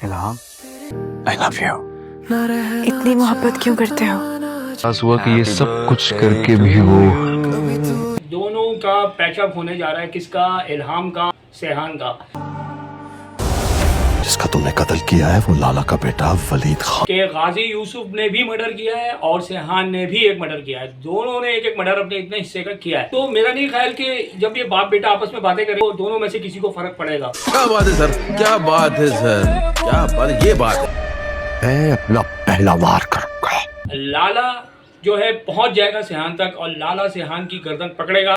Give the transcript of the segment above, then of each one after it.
इल्हाम, I love you. इतनी मोहब्बत क्यों करते हो? बस हुआ कि ये सब कुछ करके भी वो दोनों का पैचअप होने जा रहा है। किसका? इल्हाम का, सेहान का। जिसका तुमने कत्ल किया है वो लाला का बेटा वलीद खान। के गाजी यूसुफ ने भी मर्डर किया है और सेहान ने भी एक मर्डर किया है। दोनों ने एक एक मर्डर अपने इतने हिस्से का किया है। तो मेरा नहीं ख्याल कि जब ये बाप बेटा आपस में बातें करें तो दोनों में से किसी को फर्क पड़ेगा। क्या बात है सर, क्या बात है सर, क्या बात, ये बात है। मैं अपना पहला वार करूंगा। लाला जो है पहुंच जाएगा सेहान तक और लाला सेहान की गर्दन पकड़ेगा।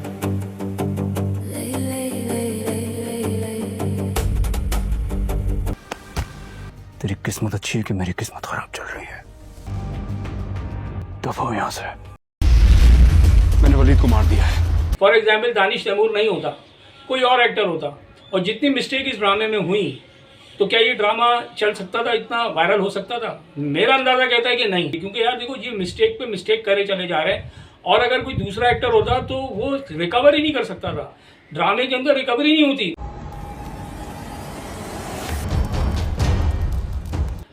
तेरी किस्मत अच्छी है कि मेरी किस्मत खराब चल रही है। दफा हो यहाँ से। मैंने वलीद को मार दिया है। फॉर एग्जाम्पल दानिश तैमूर नहीं होता, कोई और एक्टर होता, और जितनी मिस्टेक इस ड्रामे में हुई तो क्या ये ड्रामा चल सकता था, इतना वायरल हो सकता था? मेरा अंदाजा कहता है कि नहीं, क्योंकि यार देखो ये मिस्टेक पे मिस्टेक करे चले जा रहे हैं। और अगर कोई दूसरा एक्टर होता तो वो रिकवर ही नहीं कर सकता था। ड्रामे के अंदर रिकवरी नहीं होती।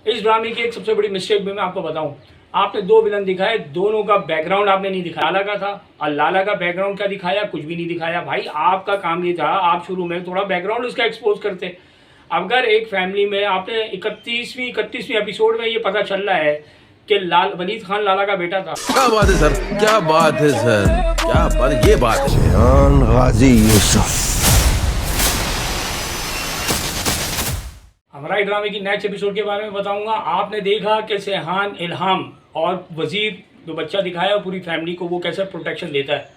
इस ड्रामे की एक सबसे बड़ी मिस्टेक भी मैं आपको बताऊं, आपने दो विलन दिखाए, दोनों का बैकग्राउंड आपने नहीं दिखाया। लाला का था और लाला का बैकग्राउंड क्या दिखाया? कुछ भी नहीं दिखाया। भाई आपका काम ये था, आप शुरू में थोड़ा बैकग्राउंड उसका एक्सपोज करते। अगर एक फैमिली में आपने 31वीं एपिसोड में ये पता चल रहा है कि वलीद खान लाला का बेटा था। क्या बात है सर, क्या बात है सर, क्या बात है, ये बात है। सेहान गाजी यूसुफ। हमारा ड्रामे की नेक्स्ट एपिसोड के बारे में बताऊंगा। आपने देखा कि सेहान, इल्हाम और वजीर जो बच्चा दिखाया पूरी फैमिली को वो कैसे प्रोटेक्शन देता है।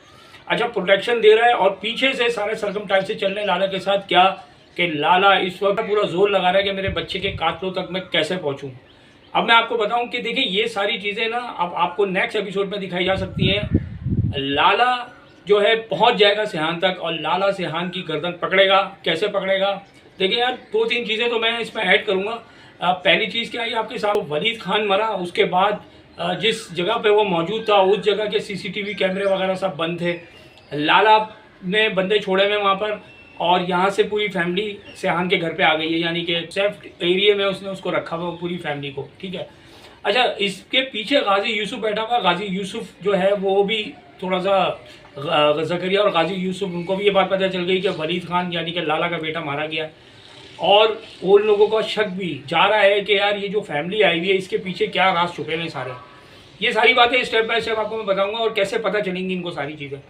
अच्छा, प्रोटेक्शन दे रहा है और पीछे से सारे सर्कमस्टेंसेस चल रहे हैं लाला के साथ। क्या कि लाला इस वक्त पूरा जोर लगा रहा है कि मेरे बच्चे के कातलों तक मैं कैसे पहुंचूं। अब मैं आपको बताऊं कि देखिए ये सारी चीज़ें ना अब आपको नेक्स्ट एपिसोड में दिखाई जा सकती हैं। लाला जो है पहुंच जाएगा सेहान तक और लाला सेहान की गर्दन पकड़ेगा। कैसे पकड़ेगा? देखिए यार, दो तीन चीज़ें तो मैं इसमें ऐड करूँगा। पहली चीज़ क्या है आपके साथ, वलीद खान मरा, उसके बाद जिस जगह पे वो मौजूद था उस जगह के सीसीटीवी कैमरे वगैरह सब बंद थे। लाला ने बंदे छोड़े हुए वहाँ पर और यहाँ से पूरी फैमिली सेहान के घर पे आ गई है, यानी कि सेफ एरिया में उसने उसको रखा हुआ पूरी फैमिली को। ठीक है। अच्छा, इसके पीछे गाजी यूसुफ बैठा हुआ। गाजी यूसुफ जो है वो भी थोड़ा सा ज़करिया और गाजी यूसुफ उनको भी ये बात पता चल गई कि वलीद खान यानी कि लाला का बेटा मारा गया। और उन लोगों का शक भी जा रहा है कि यार ये जो फैमिली आई हुई है इसके पीछे क्या राज छुपे हुए सारे। ये सारी बातें स्टेप बाय स्टेप आपको मैं बताऊंगा और कैसे पता चलेंगी इनको सारी चीज़ें।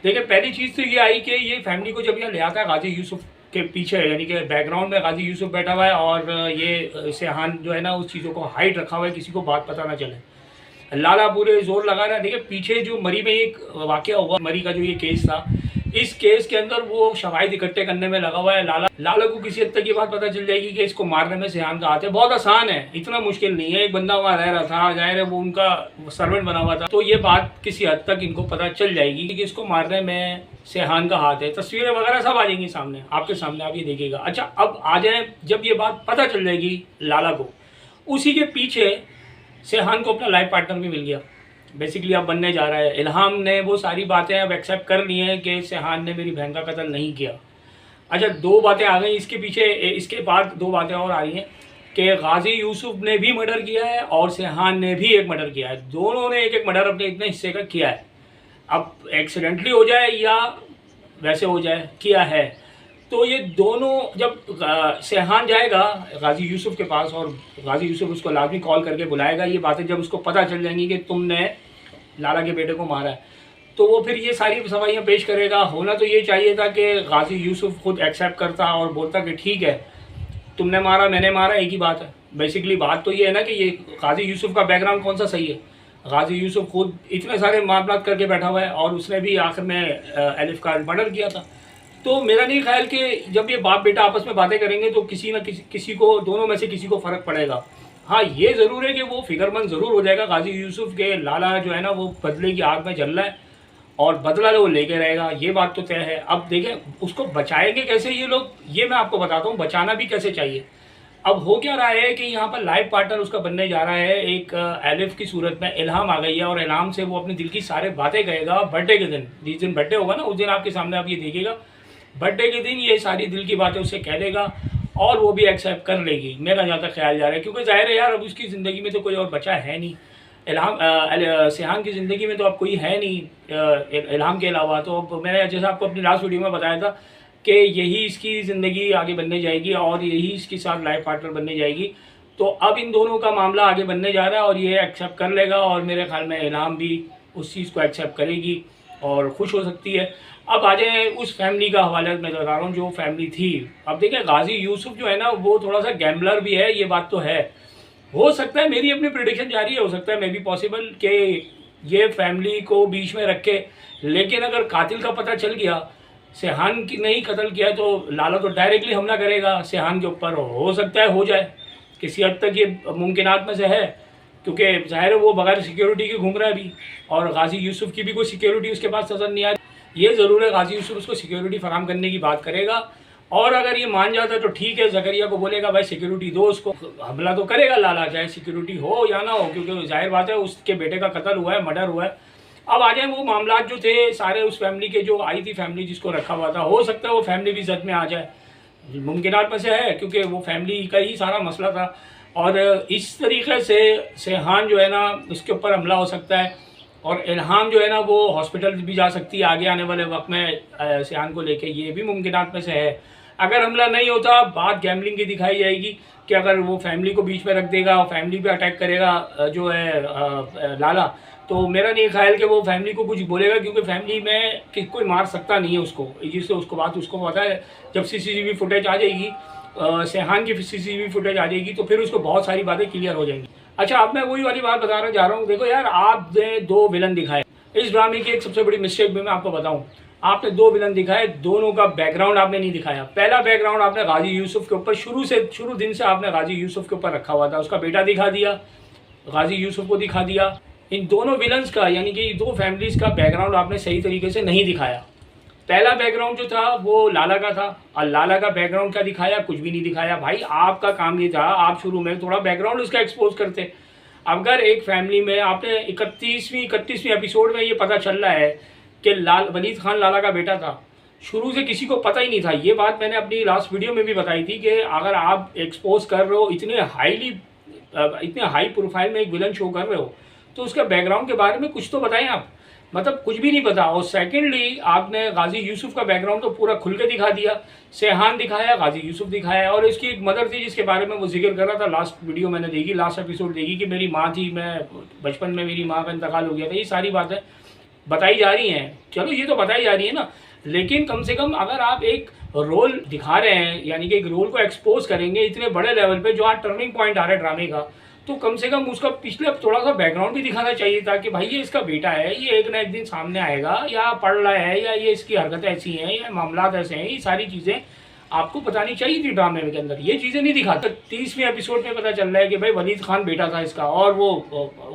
देखिए, पहली चीज़ तो ये आई कि ये फैमिली को जब यहाँ ले आता है गाजी यूसुफ के पीछे, यानी कि बैकग्राउंड में गाजी यूसुफ बैठा हुआ है और ये सेहान जो है ना उस चीज़ों को हाइड रखा हुआ है, किसी को बात पता ना चले। लाला पूरे जोर लगा रहा है। देखिए पीछे जो मरी में एक वाकया हुआ, मरी का जो ये केस था, इस केस के अंदर वो शवाहिद इकट्ठे करने में लगा हुआ है। लाला को किसी हद तक ये बात पता चल जाएगी कि इसको मारने में सेहान का हाथ है। बहुत आसान है, इतना मुश्किल नहीं है। एक बंदा वहाँ रह रहा था, जाहिर है वो उनका सर्वेंट बना हुआ था, तो ये बात किसी हद तक इनको पता चल जाएगी कि इसको मारने में सेहान का हाथ है। तस्वीरें वगैरह सब आ जाएंगी सामने, आपके सामने, आप ये देखिएगा। अच्छा, अब आ जाए, जब ये बात पता चल जाएगी लाला को, उसी के पीछे सेहान को अपना लाइफ पार्टनर भी मिल गया। बेसिकली अब बनने जा रहा है। इल्हाम ने वो सारी बातें अब एक्सेप्ट कर ली हैं कि सेहान ने मेरी बहन का कत्ल नहीं किया। अच्छा, दो बातें आ गई इसके पीछे। इसके बाद दो बातें और आ रही हैं कि गाजी यूसुफ ने भी मर्डर किया है और सेहान ने भी एक मर्डर किया है। दोनों ने एक एक मर्डर अपने इतने हिस्से का किया है। अब एक्सीडेंटली हो जाए या वैसे हो जाए, किया है। तो ये दोनों जब सेहान जाएगा गाजी यूसुफ के पास और गाजी यूसुफ उसको लाजमी कॉल करके बुलाएगा, ये बातें जब उसको पता चल जाएंगी कि तुमने लाला के बेटे को मारा है, तो वो फिर ये सारी सवालियाँ पेश करेगा। होना तो ये चाहिए था कि गाजी यूसुफ खुद एक्सेप्ट करता और बोलता कि ठीक है, तुमने मारा, मैंने मारा, एक ही बात है। बेसिकली बात तो ये है ना कि ये गाजी यूसुफ का बैकग्राउंड कौन सा सही है। गाजी यूसुफ खुद इतने सारे मामला करके बैठा हुआ है और उसने भी आखिर में एलिफ का मर्डर किया था। तो मेरा नहीं ख्याल कि जब ये बाप बेटा आपस में बातें करेंगे तो किसी न किसी को, दोनों में से किसी को फ़र्क पड़ेगा। हाँ, ये ज़रूर है कि वो फिक्रमंद ज़रूर हो जाएगा गाजी यूसुफ के। लाला जो है ना वो बदले की आग में जल रहा है और बदला वो लेके रहेगा, ये बात तो तय है। अब देखें उसको बचाएंगे कैसे ये लोग, ये मैं आपको बताता हूँ। बचाना भी कैसे चाहिए। अब हो क्या रहा है कि यहाँ पर लाइफ पार्टनर उसका बनने जा रहा है एक एलिफ की सूरत में। इल्हाम आ गई है और इल्हाम से वो अपने दिल की सारे बातें कहेगा। बर्थडे के दिन, जिस दिन बर्थडे होगा ना उस दिन आपके सामने आप ये देखिएगा, बर्थडे के दिन ये सारी दिल की बातें उसे कह देगा और वो भी एक्सेप्ट कर लेगी, मेरा जहाँ तक ख्याल जा रहा है। क्योंकि जाहिर है यार, अब उसकी ज़िंदगी में तो कोई और बचा है नहीं। सेहान की ज़िंदगी में तो अब कोई है नहीं इल्हाम के अलावा। तो अब मैंने जैसे आपको अपनी लास्ट वीडियो में बताया था कि यही इसकी ज़िंदगी आगे बनने जाएगी और यही इसके साथ लाइफ पार्टनर बनने जाएगी। तो अब इन दोनों का मामला आगे बनने जा रहा है और ये एक्सेप्ट कर लेगा, और मेरे ख्याल में इल्हाम भी उस चीज़ को एक्सेप्ट करेगी और खुश हो सकती है। अब आ जाए उस फैमिली का हवाला मैं बता रहा हूँ, जो फैमिली थी। अब देखिए, गाजी यूसुफ जो है ना, वो थोड़ा सा गैम्बलर भी है, ये बात तो है। हो सकता है, मेरी अपनी प्रेडिक्शन जारी है, हो सकता है मे बी पॉसिबल कि ये फैमिली को बीच में रखे। लेकिन अगर कातिल का पता चल गया, सेहान की नहीं कत्ल किया, तो लाला तो डायरेक्टली हमला करेगा सेहान के ऊपर। हो सकता है हो जाए, किसी हद तक ये मुमकिनात में से है, क्योंकि ज़ाहिर है वो बगैर सिक्योरिटी के घूम रहा है अभी, और गाजी यूसुफ की भी कोई सिक्योरिटी उसके पास नज़र नहीं आ रही। ये ज़रूर है गाजी यूसुफ उसको सिक्योरिटी फराम करने की बात करेगा, और अगर ये मान जाता है तो ठीक है, ज़करिया को बोलेगा भाई सिक्योरिटी दो उसको। हमला तो करेगा लाला, चाहे सिक्योरिटी हो या ना हो, क्योंकि जाहिर बात है उसके बेटे का कत्ल हुआ है, मर्डर हुआ है। अब आ जाए वो मामला जो थे सारे उस फैमिली के, जो आई थी फैमिली जिसको रखा हुआ था, हो सकता है वो फैमिली भी जद में आ जाए, मुमकिनात में से है, क्योंकि वो फैमिली का ही सारा मसला था। और इस तरीके से सेहान जो है ना, उसके ऊपर हमला हो सकता है, और इल्हाम जो है ना वो हॉस्पिटल भी जा सकती है आगे आने वाले वक्त में सेहान को लेके, ये भी मुमकिनात में से है। अगर हमला नहीं होता, बात गैम्बलिंग की दिखाई जाएगी कि अगर वो फैमिली को बीच में रख देगा और फैमिली पे अटैक करेगा जो है लाला, तो मेरा नहीं ख्याल कि वो फैमिली को कुछ बोलेगा, क्योंकि फैमिली में कोई मार सकता नहीं है उसको, जिससे उसको बात उसको पता है। जब सीसीटीवी फुटेज आ जाएगी, सेहान की सीसीटीवी फुटेज आ जाएगी, तो फिर उसको बहुत सारी बातें क्लियर हो जाएंगी। अच्छा, अब मैं वही वाली बात बताना चाह रहा हूँ। देखो यार, आपने दो विलन दिखाए इस ड्रामे की। एक सबसे बड़ी मिस्टेक भी मैं आपको बताऊँ, आपने दो विलन दिखाए, दोनों का बैकग्राउंड आपने नहीं दिखाया। पहला बैकग्राउंड आपने गाजी यूसुफ के ऊपर शुरू दिन से आपने गाजी यूसुफ के ऊपर रखा हुआ था, उसका बेटा दिखा दिया, गाजी यूसुफ को दिखा दिया। इन दोनों विलन्स का, यानी कि दो फैमिलीज़ का बैकग्राउंड आपने सही तरीके से नहीं दिखाया। पहला बैकग्राउंड जो था वो लाला का था, और लाला का बैकग्राउंड क्या दिखाया, कुछ भी नहीं दिखाया। भाई आपका काम ये था, आप शुरू में थोड़ा बैकग्राउंड उसका एक्सपोज करते। अगर एक फैमिली में आपने 31वीं एपिसोड में ये पता चल रहा है कि वलीद खान लाला का बेटा था, शुरू से किसी को पता ही नहीं था। ये बात मैंने अपनी लास्ट वीडियो में भी बताई थी कि अगर आप एक्सपोज कर रहे हो, इतने हाई प्रोफाइल में एक विलन शो कर रहे हो, तो उसका बैकग्राउंड के बारे में कुछ तो बताएं आप। मतलब कुछ भी नहीं पता। और सेकेंडली, आपने गाजी यूसुफ का बैकग्राउंड तो पूरा खुल के दिखा दिया, सेहान दिखाया, गाजी यूसुफ दिखाया, और इसकी एक मदर थी जिसके बारे में वो जिक्र कर रहा था। लास्ट वीडियो मैंने देखी, लास्ट एपिसोड देखी कि मेरी माँ थी, मैं बचपन में मेरी माँ का इंतकाल हो गया था। ये सारी बातें बताई जा रही हैं, चलो ये तो बताई जा रही है ना, लेकिन कम से कम अगर आप एक रोल दिखा रहे हैं, यानी कि एक रोल को एक्सपोज करेंगे इतने बड़े लेवल पे, जो आज टर्निंग पॉइंट आ रहा है ड्रामे का, तो कम से कम उसका पिछले थोड़ा सा बैकग्राउंड भी दिखाना चाहिए था कि भाई ये इसका बेटा है, ये एक ना एक दिन सामने आएगा, या पढ़ रहा है, या ये इसकी हरकतें ऐसी हैं, या मामलात ऐसे हैं। ये सारी चीज़ें आपको बतानी चाहिए थी ड्रामे के अंदर, ये चीज़ें नहीं दिखाता। 30वें एपिसोड में पता चल रहा है कि भाई वलीद खान बेटा था इसका, और वो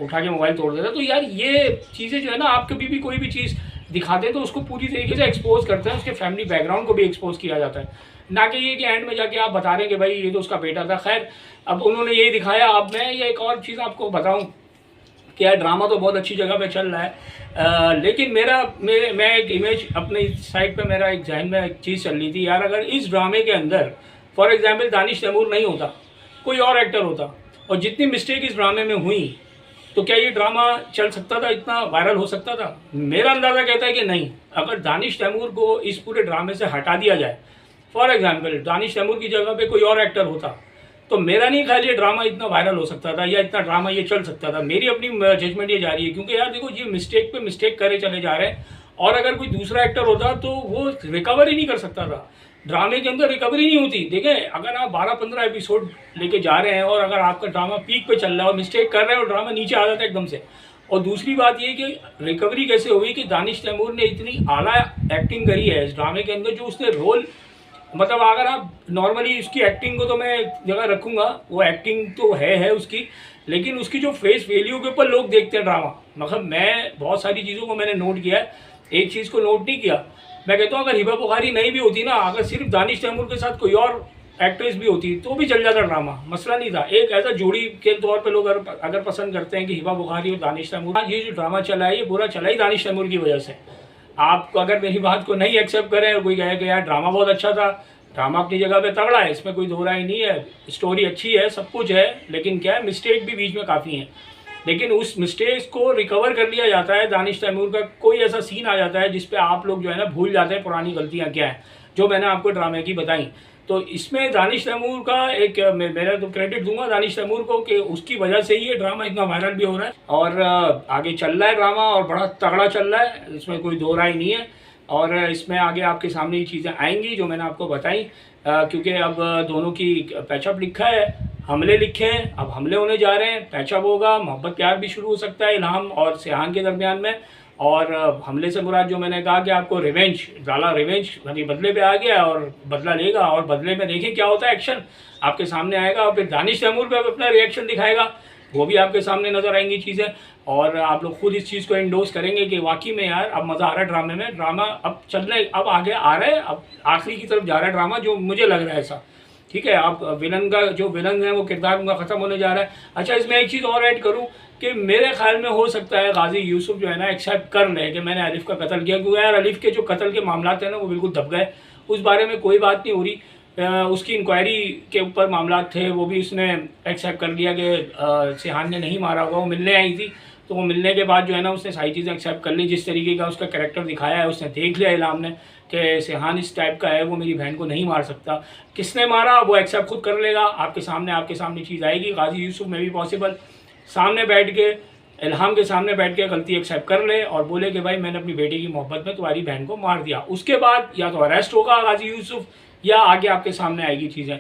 उठा के मोबाइल तोड़ देता। तो यार ये चीज़ें जो है ना, आप कभी भी कोई भी चीज़ दिखाते हैं तो उसको पूरी तरीके से एक्सपोज करते हैं, उसके फैमिली बैकग्राउंड को भी एक्सपोज किया जाता है, ना कि ये कि एंड में जाके आप बता रहे हैं कि भाई ये तो उसका बेटा था। खैर, अब उन्होंने यही दिखाया। अब मैं ये एक और चीज़ आपको बताऊं कि यार ड्रामा तो बहुत अच्छी जगह पे चल रहा है, लेकिन मैं एक इमेज अपनी साइड पे, मेरा एक जहन में एक चीज़ चल रही थी यार, अगर इस ड्रामे के अंदर फॉर एग्जांपल दानिश तैमूर नहीं होता, कोई और एक्टर होता, और जितनी मिस्टेक इस ड्रामे में हुई, तो क्या ये ड्रामा चल सकता था, इतना वायरल हो सकता था? मेरा अंदाज़ा कहता है कि नहीं। अगर दानिश तैमूर को इस पूरे ड्रामे से हटा दिया जाए, फॉर एग्जाम्पल दानिश तैमूर की जगह पे कोई और एक्टर होता, तो मेरा नहीं ख्याल ये ड्रामा इतना वायरल हो सकता था, या इतना ड्रामा ये चल सकता था। मेरी अपनी जजमेंट ये जा रही है, क्योंकि यार देखो, ये मिस्टेक पे मिस्टेक करे चले जा रहे हैं, और अगर कोई दूसरा एक्टर होता तो वो रिकवर ही नहीं कर सकता था। ड्रामे के अंदर रिकवरी नहीं होती। देखें, अगर आप 12-15 एपिसोड लेके जा रहे हैं, और अगर आपका ड्रामा पीक पे चल रहा है और मिस्टेक कर रहे हैं और ड्रामा नीचे आ जाता है एकदम से, और दूसरी बात ये कि रिकवरी कैसे हुई कि दानिश तैमूर ने इतनी आला एक्टिंग करी है इस ड्रामे के अंदर, जो उसने रोल, मतलब अगर आप नॉर्मली उसकी एक्टिंग को तो मैं जगह रखूँगा, वो एक्टिंग तो है उसकी, लेकिन उसकी जो फेस वैल्यू के ऊपर लोग देखते हैं ड्रामा, मतलब मैं बहुत सारी चीज़ों को मैंने नोट किया है, एक चीज़ को नोट नहीं किया। मैं कहता हूँ अगर हिबा बुखारी नहीं भी होती ना, अगर सिर्फ दानिश तैमूर के साथ कोई और एक्ट्रेस भी होती तो भी चल जाता ड्रामा, मसला नहीं था। एक ऐसा जोड़ी के तौर पे लोग अगर पसंद करते हैं कि हिबा बुखारी और दानिश तैमूर, ये जो ड्रामा चला है ये पूरा चला ही दानिश तैमूर की वजह से। आप अगर मेरी बात को नहीं एक्सेप्ट करें और कोई कहे कि यार ड्रामा बहुत अच्छा था, ड्रामा अपनी जगह पे तगड़ा है, इसमें कोई दो राय नहीं है, स्टोरी अच्छी है, सब कुछ है, लेकिन क्या है मिस्टेक भी बीच में काफ़ी हैं। लेकिन उस मिस्टेक्स को रिकवर कर लिया जाता है। दानिश तैमूर का कोई ऐसा सीन आ जाता है जिस पे आप लोग जो है ना भूल जाते हैं पुरानी गलतियाँ क्या हैं, जो मैंने आपको ड्रामे की बताई। तो इसमें दानिश तैमूर का एक मेरा तो क्रेडिट दूंगा दानिश तैमूर को कि उसकी वजह से ही ये ड्रामा इतना वायरल भी हो रहा है और आगे चल रहा है ड्रामा और बड़ा तगड़ा चल रहा है, इसमें कोई दो राय नहीं है। और इसमें आगे आपके सामने ये चीज़ें आएंगी जो मैंने आपको बताई, क्योंकि अब दोनों की पैचअप लिखा है, हमले लिखे हैं, अब हमले होने जा रहे हैं, पैचअप होगा, मोहब्बत प्यार भी शुरू हो सकता है इल्हाम और सेहान के दरमियान में। और हमले से मुराद जो मैंने कहा कि आपको रिवेंज डाला, रिवेंज यानी बदले पे आ गया और बदला लेगा और बदले में देखें क्या होता है, एक्शन आपके सामने आएगा और फिर दानिश तैमूर पे अपना रिएक्शन दिखाएगा, वो भी आपके सामने नज़र आएंगी चीज़ें और आप लोग खुद इस चीज़ को इंडोर्स करेंगे कि वाकई में यार अब मज़ा आ रहा है ड्रामे में, ड्रामा अब चल रहा है, अब आगे आ रहा है, अब आखिरी की तरफ जा रहा है ड्रामा, जो मुझे लग रहा है ऐसा। ठीक है, अब विलन का जो विलन है वो किरदार उनका ख़त्म होने जा रहा है। अच्छा, इसमें एक चीज़ और ऐड करूँ कि मेरे ख्याल में हो सकता है गाजी यूसुफ जो है ना एक्सेप्ट कर ले कि मैंने अलिफ का कत्ल किया, क्योंकि यार अलिफ के जो कत्ल के मामला थे ना वो बिल्कुल दब गए, उस बारे में कोई बात नहीं हो रही। उसकी इंक्वायरी के ऊपर मामला थे, वो भी उसने एक्सेप्ट कर लिया कि सेहान ने नहीं मारा होगा, वो मिलने आई थी, तो वो मिलने के बाद जो है ना उसने सारी चीज़ें एक्सेप्ट कर ली। जिस तरीके का उसका कैरेक्टर दिखाया है, उसने देख लिया इल्हाम ने कि सेहान इस टाइप का है, वो मेरी बहन को नहीं मार सकता, किसने मारा वो एक्सेप्ट खुद कर लेगा, आपके सामने चीज़ आएगी। गाजी यूसुफ में भी पॉसिबल सामने बैठ के इल्हाम के सामने बैठ के गलती एक्सेप्ट कर ले और बोले कि भाई मैंने अपनी बेटी की मोहब्बत में तुम्हारी बहन को मार दिया। उसके बाद या तो अरेस्ट होगा गाजी यूसुफ या आगे आपके सामने आएगी चीज़ें।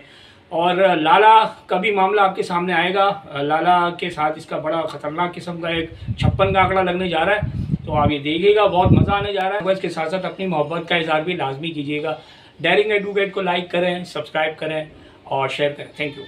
और लाला का भी मामला आपके सामने आएगा, लाला के साथ इसका बड़ा ख़तरनाक किस्म का एक 56 का आंकड़ा लगने जा रहा है, तो आप ये देखिएगा, बहुत मज़ा आने जा रहा है। इसके साथ साथ अपनी मोहब्बत का इज़हार भी लाजमी कीजिएगा। डेयरिंग एडवोकेट को लाइक करें, सब्सक्राइब करें और शेयर करें। Thank you.